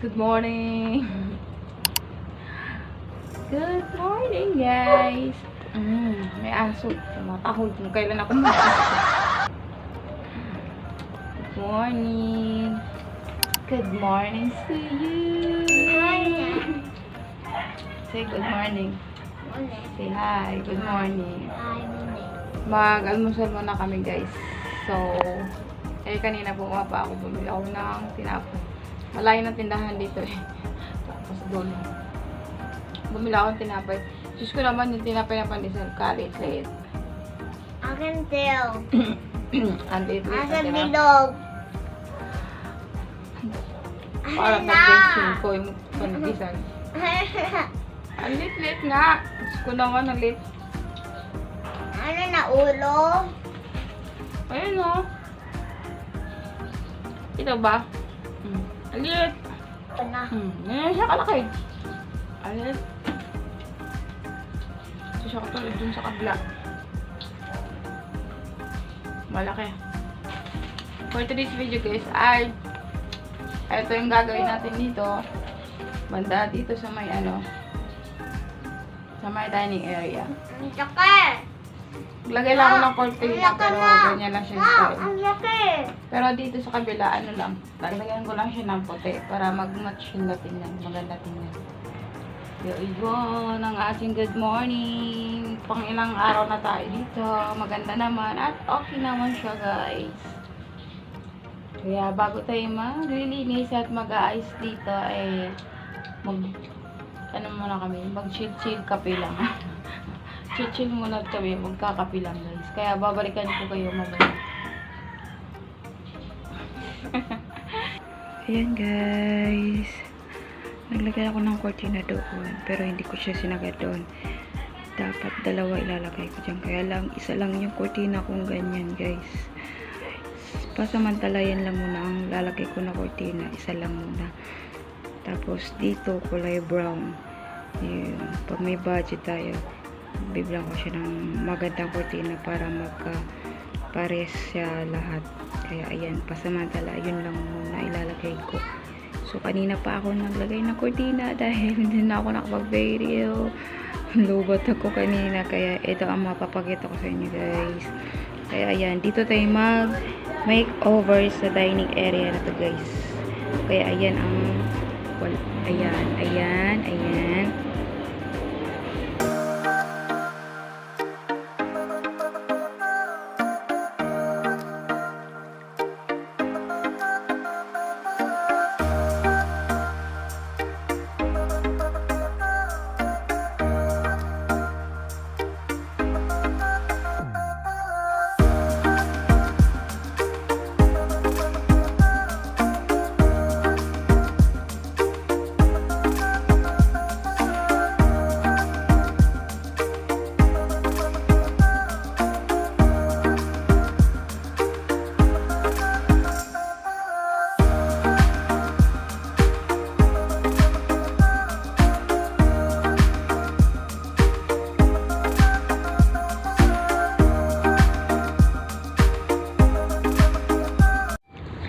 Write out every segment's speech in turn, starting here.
Good morning. Good morning, guys. May aso. Tumatahol kung kailan ako Good morning. Good morning to you. Say good morning. Say hi. Good morning. Mag-almusal muna kami, guys. So, kanina bumaba ako. Bumili ako ng tinapay. Malayo ng tindahan dito eh. Tapos doon. Bumili ako ng tinapay. Diyos ko naman yung tinapay na pandesal. Kalit-lit. I can tell. Ang lit-lit I na can tinapay. bilog. Para pag-bensin ko yung pandesal. Ang lit-lit nga. Diyos ko naman ang lit. Ano na ulo? Ayun o. Ito ba? Ang lit. Ito na. Ngayon siya kalaki. Ang lit. Ito siya katulad dun sa kabla. Malaki. For today's video guys ay ito yung gagawin natin dito. Banda dito sa may sa may dining area. Ang laki. Lagay lang ako ng cortina pero ganyan lang siya style. Ang laki. Pero dito sa kabila, lang, lalagyan ko lang siya ng puti para mag-match yung tingnan. Maganda tingnan. Yun ang ating good morning. Pang ilang araw na tayo dito. Maganda naman at okay naman siya, guys. Kaya bago tayo maglilinis at mag-aayos dito, muna kami, mag-chill kape lang. Chill muna kami, magkakape lang, guys. Kaya babalikan ko kayo mamaya. Ayan, guys. Naglagay ako ng cortina doon, pero hindi ko siya sinagad doon. Dapat dalawa ilalagay ko dyan. Kaya lang, isa lang yung cortina kung ganyan, guys. Pasamantalayan lang muna ang lalagay ko na cortina. Isa lang muna. Tapos, dito, kulay brown. Yun. Pag may budget tayo, biblang ko siya ng magandang cortina para magka-pares siya lahat. Kaya, ayan. Pasamantala, yun lang muna ilalagay ko. So, kanina pa ako naglagay ng cortina dahil hindi na ako nakapag-video. Lubot ako kanina. Kaya, ito ang mapapakita ko sa inyo, guys. Kaya, ayan. Dito tayo mag-makeover sa dining area na to, guys. Kaya, ayan ang ayan.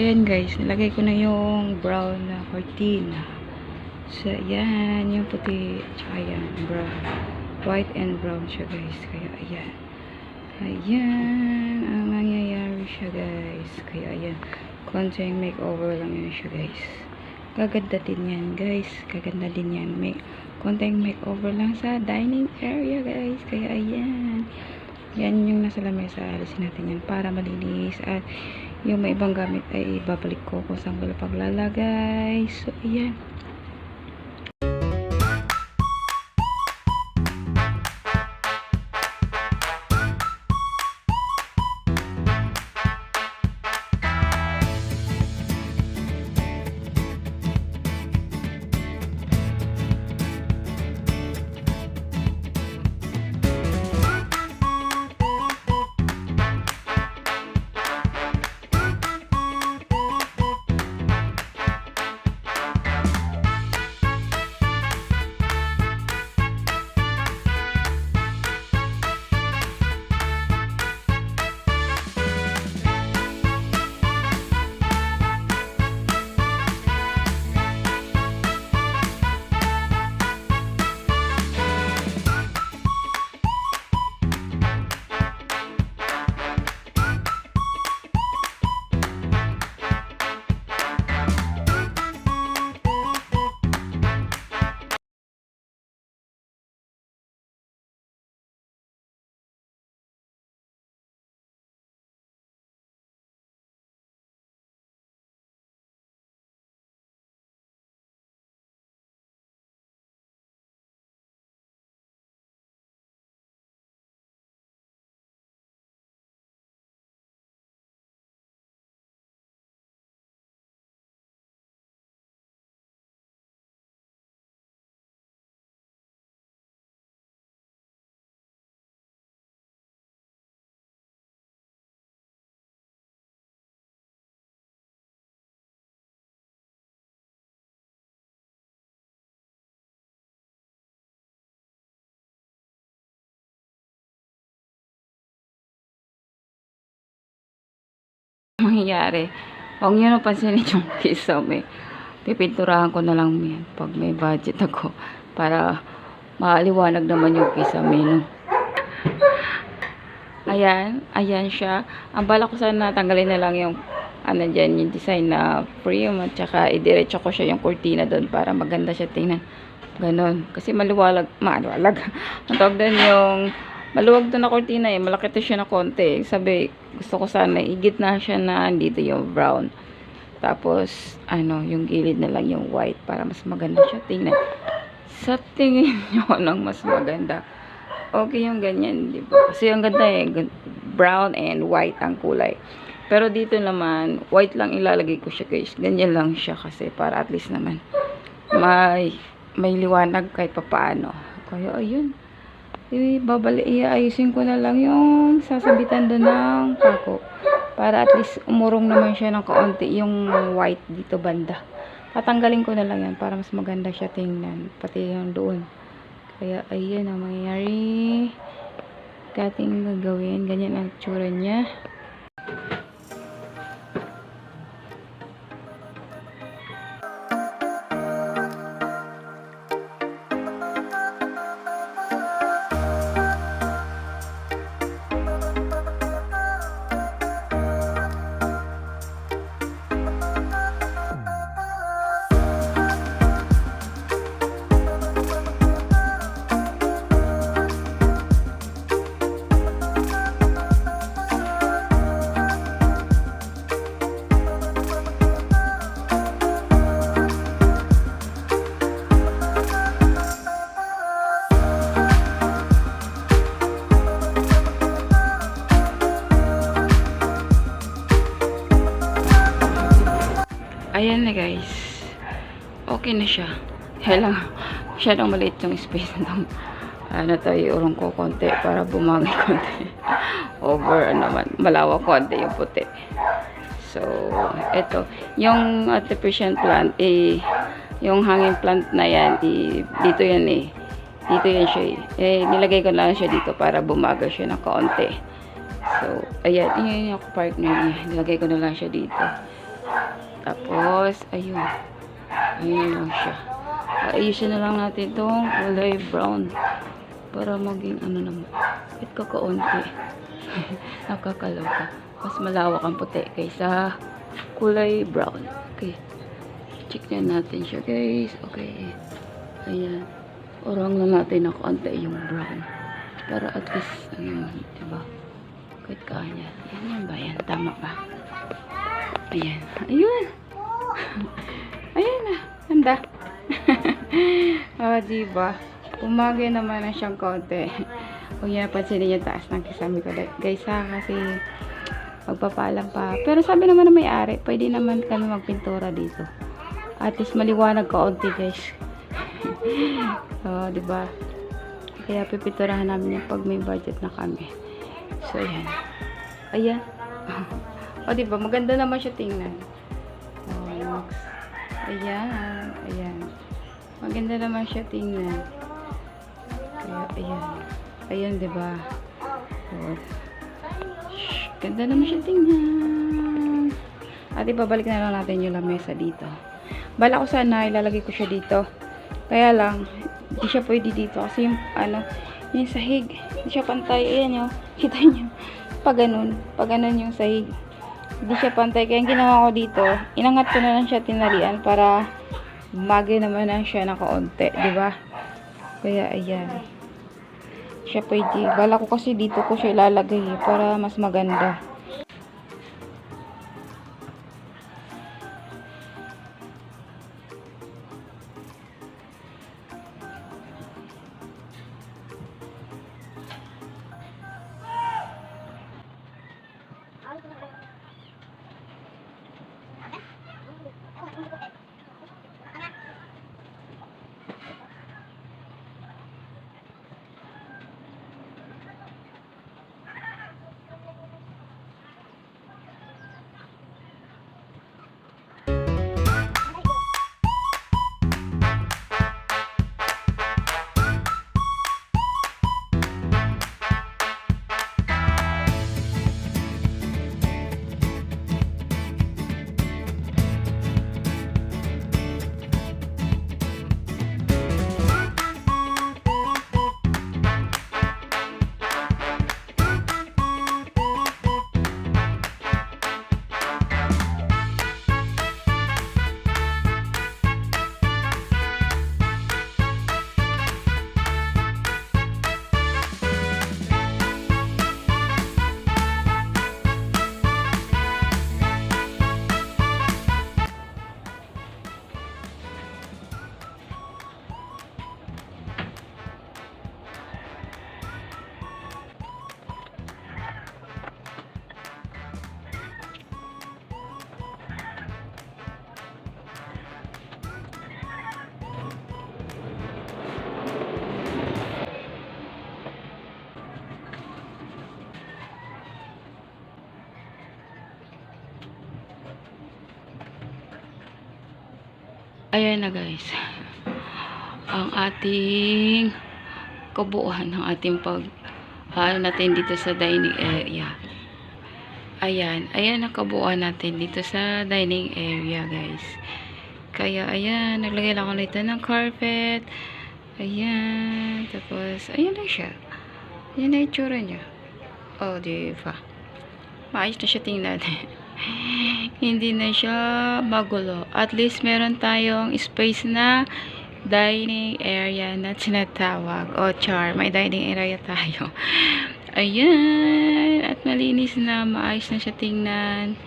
Ayan, guys, nilagay ko na yung brown na cortina. So, ayan, yung puti, tsaka ayan, brown. White and brown siya, guys. Kaya, ayan. Ayan, ang nangyayari siya, guys. Kaya, ayan, konting makeover lang yun siya, guys. Gaganda din yan, guys. Gaganda din yan. Konting makeover lang sa dining area, guys. Kaya, ayan. Yan yung nasa lamesa. Alisin natin yan para malinis. At yung may ibang gamit ay ibabalik ko kung saan ko paglalagay. So, ayan. mangyayari. Huwag nyo na pansinin yung kisame. Pipinturahan ko na lang yan pag may budget ako. Para maliwanag naman yung kisame, no? Ayan. Ayan siya. Ang bala ko sana tanggalin na lang yung ano dyan, yung design na frame at saka idiretso ko siya yung kurtina doon para maganda siya tingnan. Ganon. Kasi maliwalag. Ang tawag doon yung maluwag doon na kurtina eh. Malaki to siya na konti. Sabi, gusto ko sana igit na siya na dito yung brown. Tapos, ano, yung gilid na lang yung white para mas maganda siya tingnan. Sa tingin nyo lang mas maganda. Okay yung ganyan, di ba? Kasi ang ganda eh. Brown and white ang kulay. Pero dito naman, white lang ilalagay ko siya guys. Ganyan lang siya kasi para at least naman may liwanag kahit papaano. Kaya ayun. Iayusin ko na lang yung sasabitan doon ng pako. Para at least umurong naman siya ng kaunti yung white dito banda. Tatanggalin ko na lang yan para mas maganda siya tingnan. Pati yung doon. Kaya ayun ang mangyayari. Kating gagawin. Ganyan ang tsura niya. Ayan na guys. Okay na siya. Kaya lang, masyadong maliit yung space na itong ano to, iurong ko konti para bumagay konti. Over naman. Malawak konti yung puti. So, eto. Yung artificial plant, yung hanging plant na yan, dito yan eh. Dito yan siya eh. Nilagay ko lang siya dito para bumagal siya ng kaunti. So, ayan. Yun yung partner niya. Nilagay ko na lang siya dito. Tapos, ayun. Ayun lang siya. Ayusin na lang natin itong kulay brown. Para maging ano naman. Kahit kakaunti. Nakakaloka. Mas malawak ang puti kaysa kulay brown. Okay. Check na natin siya guys. Okay. Ayan. Orang lang natin na kaunti yung brown. Para at least, ano, diba? Kahit kanya. Yan ba yan? Tama ba? Ayan. Ayun. Ayan na. Ganda. Diba? Umagay naman na siyang konti. Huwag niya napansinin yung taas ng kisame ko. Guys ha, kasi magpapalam pa. Pero sabi naman na may-ari, pwede naman kami magpintura dito. At least maliwanag kaunti guys. So, diba? Kaya pipinturahan namin yung pag may budget na kami. So, ayan. Ayan. O, diba? Maganda naman siya tingnan. O, ayan. Ayan. Maganda naman siya tingnan. Kaya, ayan. Ayan, diba? O, ganda naman siya tingnan. At ibabalik na lang natin yung lamesa dito. Bala ko sana, ilalagay ko siya dito. Kaya lang, hindi siya pwede dito. Kasi yung, ano, yung sahig. Hindi siya pantay. Ayan yun. Kita nyo. Pag ganun yung sahig. Hindi siya pantay. Kaya yung ginawa ko dito, inangat ko na lang siya tinalian para magay naman na siya na kaunti. Diba? Kaya, ayan. Siya pwede. Bala ko kasi dito ko siya ilalagay para mas maganda. ayan na guys. Ang ating kabuuan ng ating natin dito sa dining area. Ayan ang kabuuan natin dito sa dining area guys. Kaya ayan, naglagay lang ako nito ng carpet. Ayan, tapos ayan na siya. Ayan na itsura niya. Oh, diba? Maayos na siya tingnan. Hindi na siya magulo. At least meron tayong space na dining area na tinatawag. O, char, may dining area tayo. Ayan. At malinis na, maayos na siya tingnan.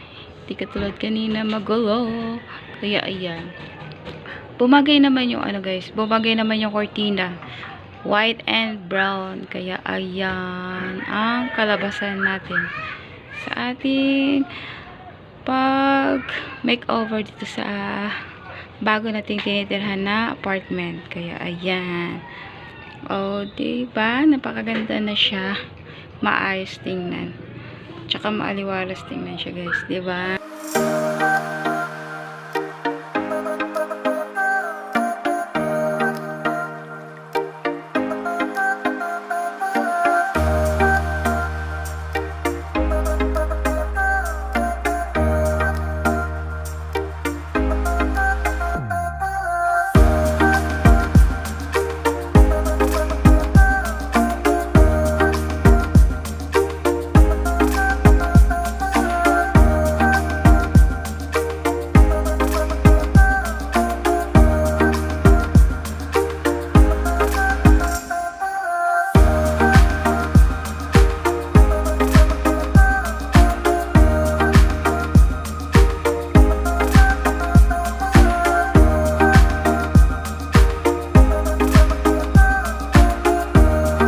Hindi katulad kanina magulo. Kaya, ayan. Bumagay naman yung guys. Bumagay naman yung cortina. White and brown. Kaya, ayan. Ang kalabasan natin sa ating pag makeover dito sa bago nating tinitirhan na apartment. Kaya ayan. O, diba? Napakaganda na siya. Maayos tingnan. Tsaka maaliwalas tingnan siya guys. Diba?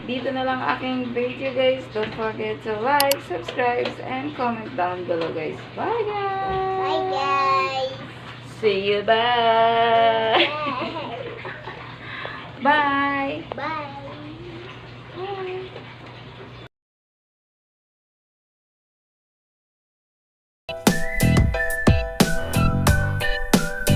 Dito na lang aking video guys. Don't forget to like, subscribe, and comment down below guys. Bye guys! Bye, guys. See you, bye! Bye! Bye.